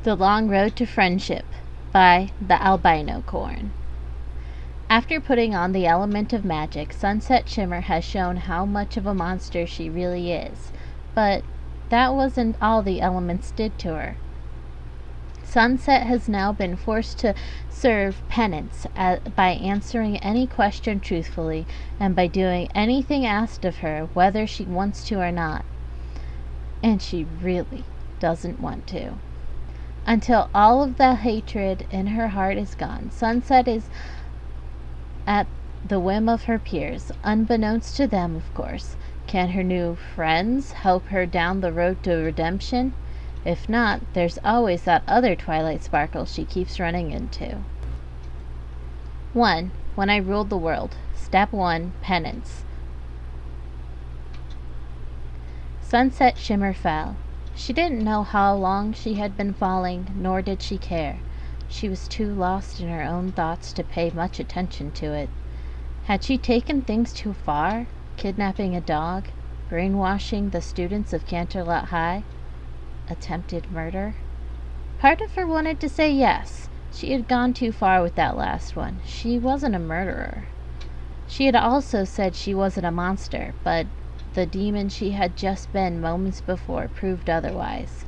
The Long Road to Friendship by the Albinocorn. After putting on the element of magic, Sunset Shimmer has shown how much of a monster she really is. But that wasn't all the elements did to her. Sunset has now been forced to serve penance by answering any question truthfully and by doing anything asked of her, whether she wants to or not. And she really doesn't want to. Until all of the hatred in her heart is gone, Sunset is at the whim of her peers, unbeknownst to them, of course. Can her new friends help her down the road to redemption? If not, there's always that other Twilight Sparkle she keeps running into. 1. When I Ruled the World. Step 1. Penance. Sunset Shimmer fell. She didn't know how long she had been falling, nor did she care. She was too lost in her own thoughts to pay much attention to it. Had she taken things too far? Kidnapping a dog? Brainwashing the students of Canterlot High? Attempted murder? Part of her wanted to say yes. She had gone too far with that last one. She wasn't a murderer. She had also said she wasn't a monster, but the demon she had just been moments before proved otherwise.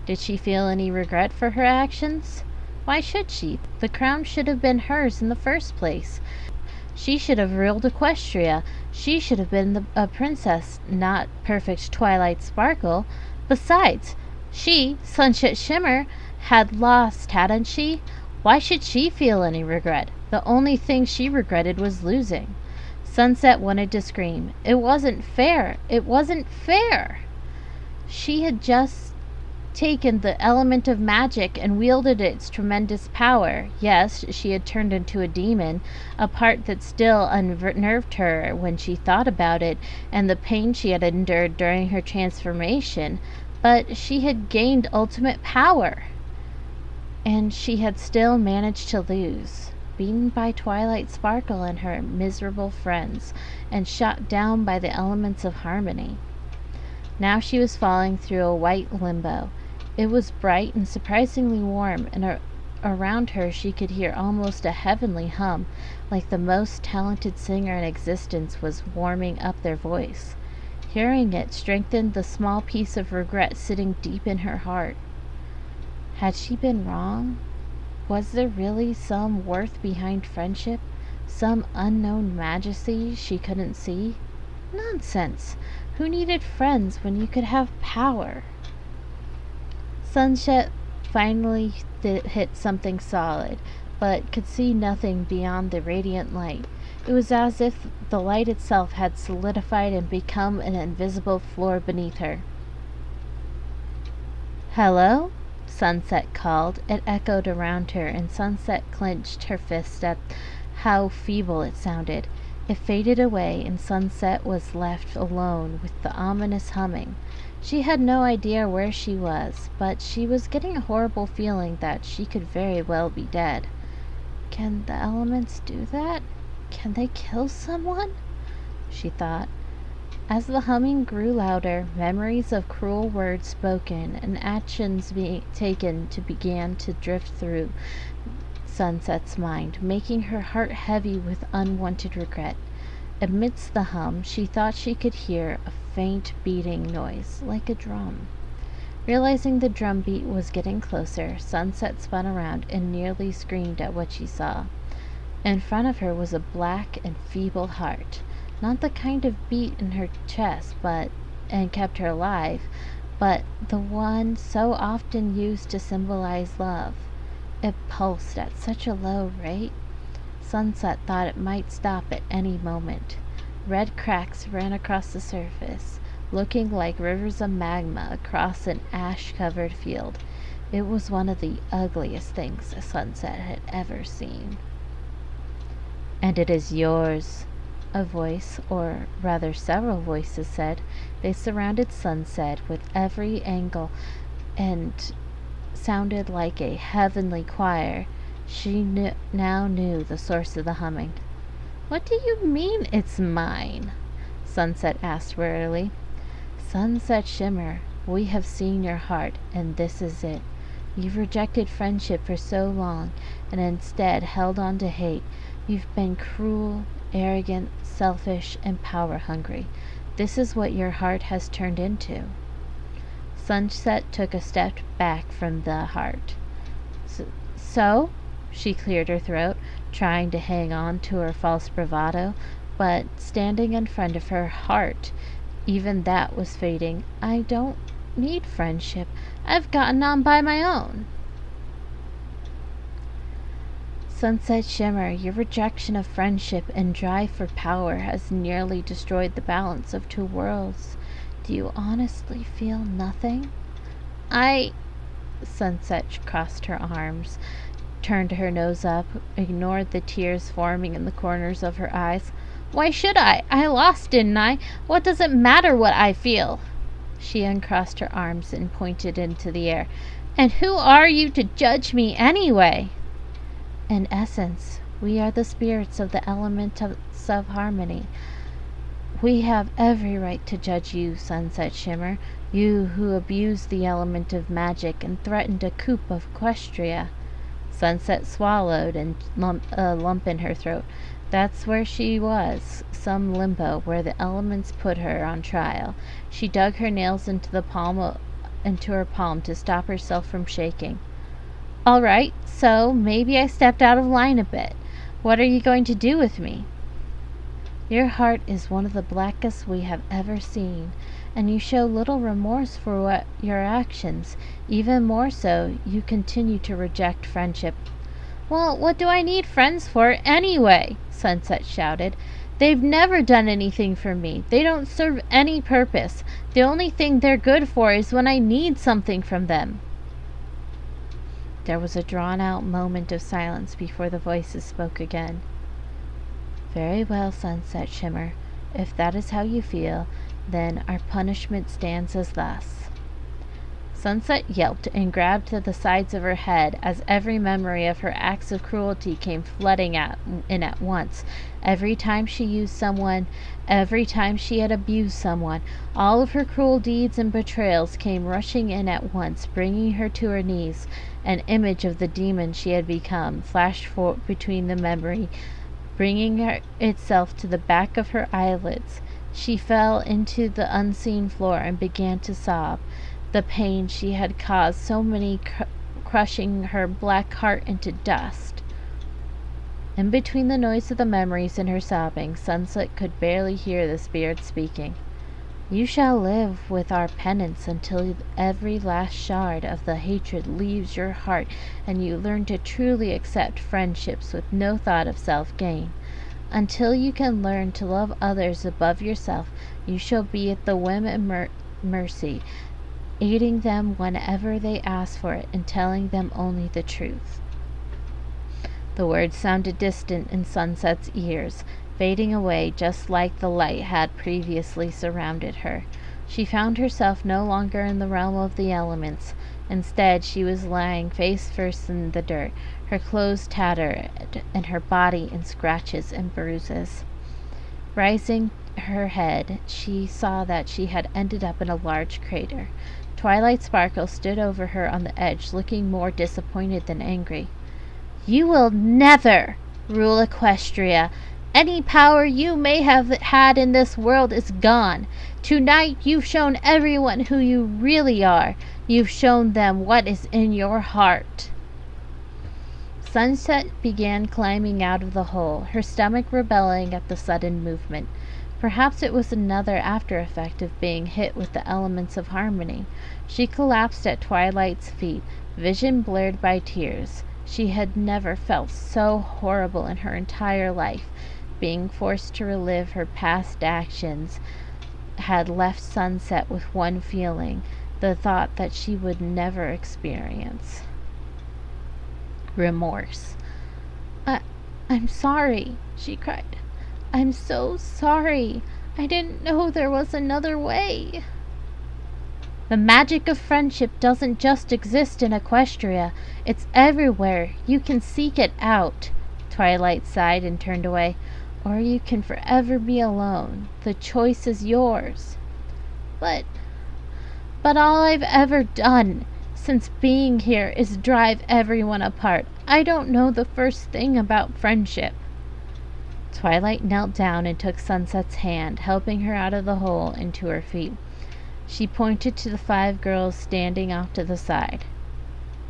Did she feel any regret for her actions? Why should she? The crown should have been hers in the first place. She should have ruled Equestria. She should have been a princess, not perfect Twilight Sparkle. Besides, she, Sunset Shimmer, had lost, hadn't she? Why should she feel any regret? The only thing she regretted was losing. Sunset wanted to scream. It wasn't fair. It wasn't fair. She had just taken the element of magic and wielded its tremendous power. Yes, she had turned into a demon, a part that still unnerved her when she thought about it and the pain she had endured during her transformation, but she had gained ultimate power. And she had still managed to lose. Beaten by Twilight Sparkle and her miserable friends, and shot down by the elements of harmony. Now she was falling through a white limbo. It was bright and surprisingly warm, and around her she could hear almost a heavenly hum, like the most talented singer in existence was warming up their voice. Hearing it strengthened the small piece of regret sitting deep in her heart. Had she been wrong? Was there really some worth behind friendship? Some unknown majesty she couldn't see? Nonsense! Who needed friends when you could have power? Sunset finally hit something solid, but could see nothing beyond the radiant light. It was as if the light itself had solidified and become an invisible floor beneath her. "Hello?" Sunset called. It echoed around her, and Sunset clenched her fist at how feeble it sounded. It faded away, and Sunset was left alone with the ominous humming. She had no idea where she was, but she was getting a horrible feeling that she could very well be dead. Can the elements do that? Can they kill someone? She thought. As the humming grew louder, memories of cruel words spoken and actions being taken began to drift through Sunset's mind, making her heart heavy with unwanted regret. Amidst the hum, she thought she could hear a faint beating noise, like a drum. Realizing the drumbeat was getting closer, Sunset spun around and nearly screamed at what she saw. In front of her was a black and feeble heart. Not the kind of beat in her chest and kept her alive, but the one so often used to symbolize love. It pulsed at such a low rate. Sunset thought it might stop at any moment. Red cracks ran across the surface, looking like rivers of magma across an ash-covered field. It was one of the ugliest things Sunset had ever seen. "And it is yours," a voice, or rather several voices, said. They surrounded Sunset with every angle and sounded like a heavenly choir. She now knew the source of the humming. "What do you mean it's mine?" Sunset asked wearily. "Sunset Shimmer, we have seen your heart, and this is it. You've rejected friendship for so long and instead held on to hate. You've been cruel, arrogant, selfish, and power-hungry. This is what your heart has turned into." Sunset took a step back from the heart. So? She cleared her throat, trying to hang on to her false bravado, but standing in front of her heart, even that was fading. "I don't need friendship. I've gotten on by my own." Sunset Shimmer, your rejection of friendship and drive for power has nearly destroyed the balance of two worlds. Do you honestly feel nothing? Sunset crossed her arms, turned her nose up, ignored the tears forming in the corners of her eyes. "Why should I? I lost, didn't I? What does it matter what I feel?" She uncrossed her arms and pointed into the air. "And who are you to judge me anyway?" "In essence, we are the spirits of the element of harmony. We have every right to judge you, Sunset Shimmer, you who abused the element of magic and threatened a coup of Equestria." Sunset swallowed and a lump in her throat. That's where she was, some limbo where the elements put her on trial. She dug her nails into her palm to stop herself from shaking. "All right, so maybe I stepped out of line a bit. What are you going to do with me?" "Your heart is one of the blackest we have ever seen, and you show little remorse for your actions. Even more so, you continue to reject friendship." "Well, what do I need friends for anyway?" Sunset shouted. "They've never done anything for me. They don't serve any purpose. The only thing they're good for is when I need something from them." There was a drawn-out moment of silence before the voices spoke again. "Very well, Sunset Shimmer. If that is how you feel, then our punishment stands as thus." Sunset yelped and grabbed at the sides of her head as every memory of her acts of cruelty came flooding in at once. Every time she used someone, every time she had abused someone, all of her cruel deeds and betrayals came rushing in at once, bringing her to her knees. An image of the demon she had become flashed between the memory, bringing itself to the back of her eyelids. She fell into the unseen floor and began to sob. The pain she had caused so many crushing her black heart into dust. In between the noise of the memories and her sobbing, Sunset could barely hear the spirit speaking. "You shall live with our penance until every last shard of the hatred leaves your heart and you learn to truly accept friendships with no thought of self-gain. Until you can learn to love others above yourself, you shall be at the whim and mercy, aiding them whenever they ask for it and telling them only the truth." The words sounded distant in Sunset's ears, fading away just like the light had previously surrounded her. She found herself no longer in the realm of the elements. Instead, she was lying face first in the dirt, her clothes tattered and her body in scratches and bruises. Raising her head, she saw that she had ended up in a large crater. Twilight Sparkle stood over her on the edge, looking more disappointed than angry. "You will never rule Equestria. Any power you may have had in this world is gone. Tonight you've shown everyone who you really are. You've shown them what is in your heart." Sunset began climbing out of the hole, her stomach rebelling at the sudden movement. Perhaps it was another after-effect of being hit with the elements of harmony. She collapsed at Twilight's feet, vision blurred by tears. She had never felt so horrible in her entire life. Being forced to relive her past actions had left Sunset with one feeling, the thought that she would never experience: remorse. I'm sorry," she cried. "I'm so sorry. I didn't know there was another way." "The magic of friendship doesn't just exist in Equestria. It's everywhere. You can seek it out." Twilight sighed and turned away. "Or you can forever be alone. The choice is yours." But all I've ever done," since being here is drive everyone apart. I don't know the first thing about friendship." Twilight knelt down and took Sunset's hand, helping her out of the hole and to her feet. She pointed to the 5 girls standing off to the side.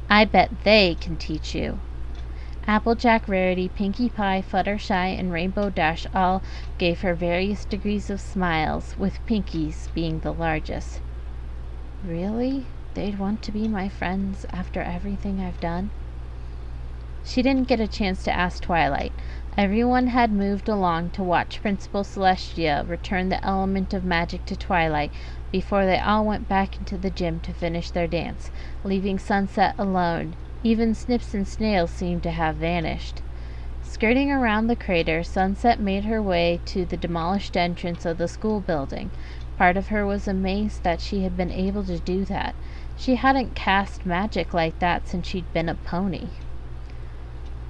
"I bet they can teach you." Applejack, Rarity, Pinkie Pie, Fluttershy, and Rainbow Dash all gave her various degrees of smiles, with Pinkie's being the largest. Really? They'd want to be my friends after everything I've done? She didn't get a chance to ask Twilight. Everyone had moved along to watch Principal Celestia return the element of magic to Twilight before they all went back into the gym to finish their dance, leaving Sunset alone. Even Snips and Snails seemed to have vanished. Skirting around the crater, Sunset made her way to the demolished entrance of the school building. Part of her was amazed that she had been able to do that. She hadn't cast magic like that since she'd been a pony.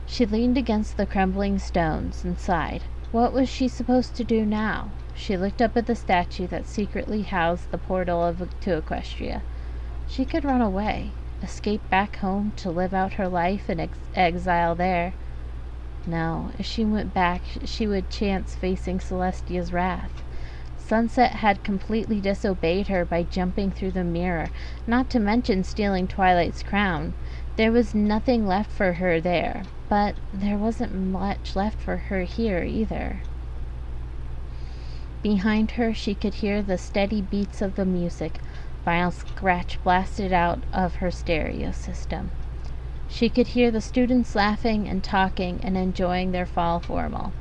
She leaned against the crumbling stones and sighed. What was she supposed to do now? She looked up at the statue that secretly housed the portal to Equestria. She could run away, escape back home to live out her life in exile there. No, if she went back, she would chance facing Celestia's wrath. Sunset had completely disobeyed her by jumping through the mirror, not to mention stealing Twilight's crown. There was nothing left for her there, but there wasn't much left for her here either. Behind her she could hear the steady beats of the music, Vinyl Scratch blasted out of her stereo system. She could hear the students laughing and talking and enjoying their fall formal.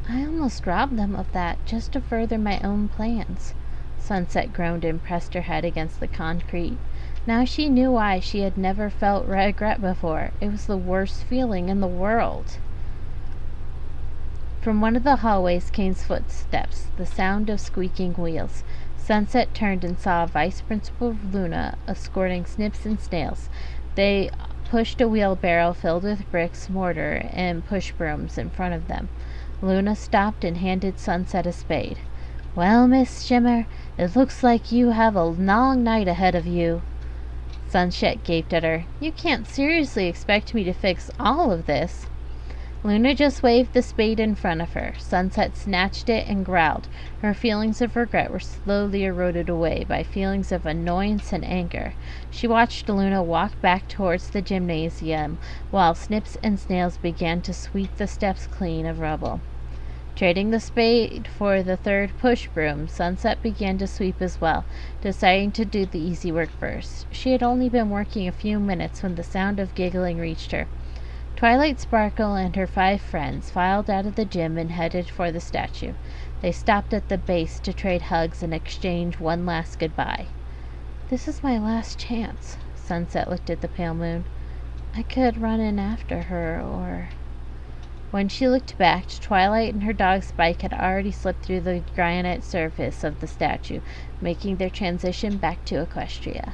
I almost robbed them of that just to further my own plans. Sunset groaned and pressed her head against the concrete. Now she knew why she had never felt regret before. It was the worst feeling in the world. From one of the hallways came footsteps, the sound of squeaking wheels. Sunset turned and saw Vice Principal Luna escorting Snips and Snails. They pushed a wheelbarrow filled with bricks, mortar, and push brooms in front of them. Luna stopped and handed Sunset a spade. "Well, Miss Shimmer, it looks like you have a long night ahead of you." Sunset gaped at her. "You can't seriously expect me to fix all of this." Luna just waved the spade in front of her. Sunset snatched it and growled. Her feelings of regret were slowly eroded away by feelings of annoyance and anger. She watched Luna walk back towards the gymnasium while Snips and Snails began to sweep the steps clean of rubble. Trading the spade for the 3rd push broom, Sunset began to sweep as well, deciding to do the easy work first. She had only been working a few minutes when the sound of giggling reached her. Twilight Sparkle and her 5 friends filed out of the gym and headed for the statue. They stopped at the base to trade hugs and exchange one last goodbye. "This is my last chance." Sunset looked at the pale moon. "I could run in after her, or—" When she looked back, Twilight and her dog Spike had already slipped through the granite surface of the statue, making their transition back to Equestria.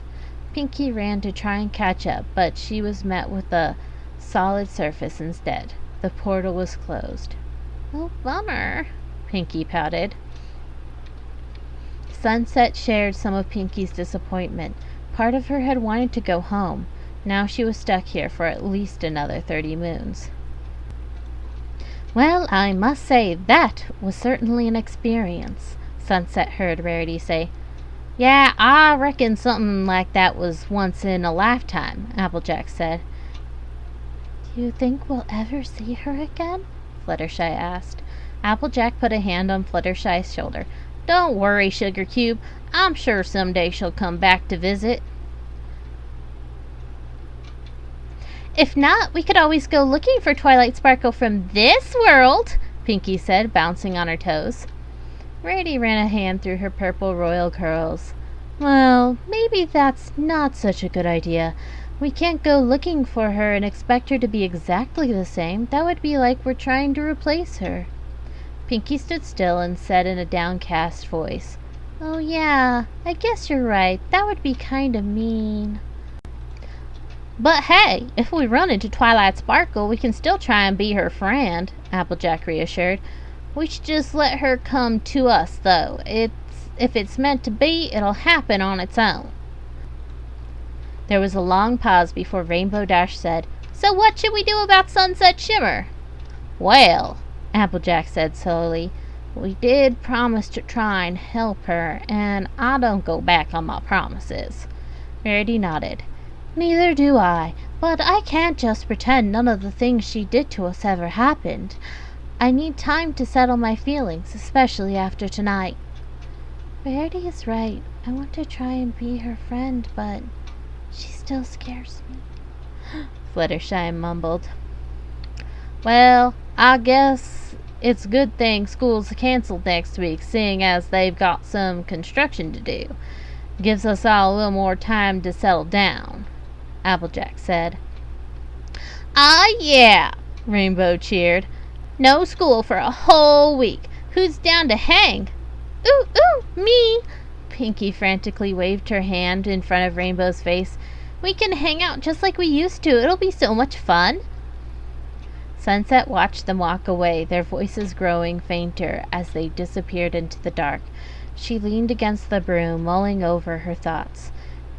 Pinkie ran to try and catch up, but she was met with a solid surface instead. The portal was closed. "Oh, bummer," Pinkie pouted. Sunset shared some of Pinkie's disappointment. Part of her had wanted to go home. Now she was stuck here for at least another 30 moons. "Well, I must say that was certainly an experience," Sunset heard Rarity say. "Yeah, I reckon something like that was once in a lifetime," Applejack said. "Do you think we'll ever see her again?" Fluttershy asked. Applejack put a hand on Fluttershy's shoulder. "Don't worry, Sugar Cube. I'm sure someday she'll come back to visit." "If not, we could always go looking for Twilight Sparkle from this world," Pinkie said, bouncing on her toes. Rarity ran a hand through her purple royal curls. "Well, maybe that's not such a good idea. We can't go looking for her and expect her to be exactly the same. That would be like we're trying to replace her." Pinkie stood still and said in a downcast voice, "Oh yeah, I guess you're right. That would be kinda mean." "But hey, if we run into Twilight Sparkle, we can still try and be her friend," Applejack reassured. "We should just let her come to us, though. If it's meant to be, it'll happen on its own." There was a long pause before Rainbow Dash said, "So what should we do about Sunset Shimmer?" "Well," Applejack said slowly, "we did promise to try and help her, and I don't go back on my promises." Rarity nodded. "Neither do I, but I can't just pretend none of the things she did to us ever happened. I need time to settle my feelings, especially after tonight." "Rarity is right. I want to try and be her friend, but she still scares me," Fluttershy mumbled. "Well, I guess it's a good thing school's canceled next week, seeing as they've got some construction to do. Gives us all a little more time to settle down," Applejack said. "Ah, yeah!" Rainbow cheered. "No school for a whole week. Who's down to hang?" "Ooh, ooh, me!" Pinkie frantically waved her hand in front of Rainbow's face. "We can hang out just like we used to. It'll be so much fun." Sunset watched them walk away, their voices growing fainter as they disappeared into the dark. She leaned against the broom, mulling over her thoughts.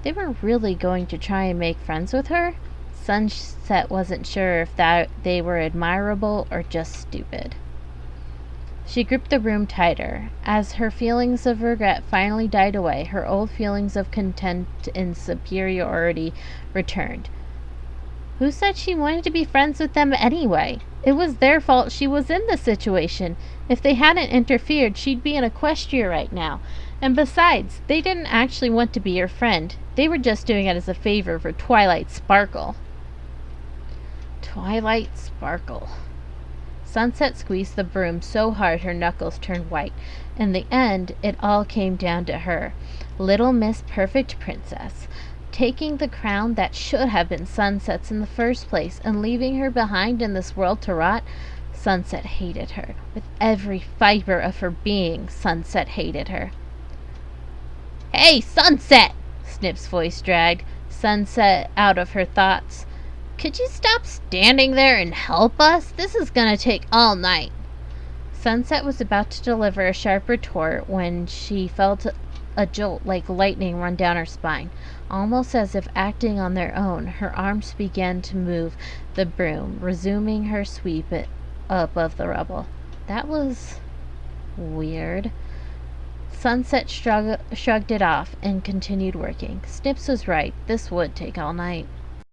They were really going to try and make friends with her? Sunset wasn't sure if that they were admirable or just stupid. She gripped the broom tighter. As her feelings of regret finally died away, her old feelings of content and superiority returned. Who said she wanted to be friends with them anyway? It was their fault she was in this situation. If they hadn't interfered, she'd be in Equestria right now. And besides, they didn't actually want to be her friend. They were just doing it as a favor for Twilight Sparkle. Twilight Sparkle. Sunset squeezed the broom so hard her knuckles turned white. In the end, it all came down to her. Little Miss Perfect Princess. Taking the crown that should have been Sunset's in the first place and leaving her behind in this world to rot. Sunset hated her. With every fiber of her being, Sunset hated her. "Hey, Sunset!" Snip's voice dragged Sunset out of her thoughts. "Could you stop standing there and help us? This is gonna take all night." Sunset was about to deliver a sharp retort when she felt a jolt like lightning run down her spine. Almost as if acting on their own, her arms began to move the broom, resuming her sweep up of the rubble. That was weird. Sunset shrugged it off and continued working. Snips was right. This would take all night.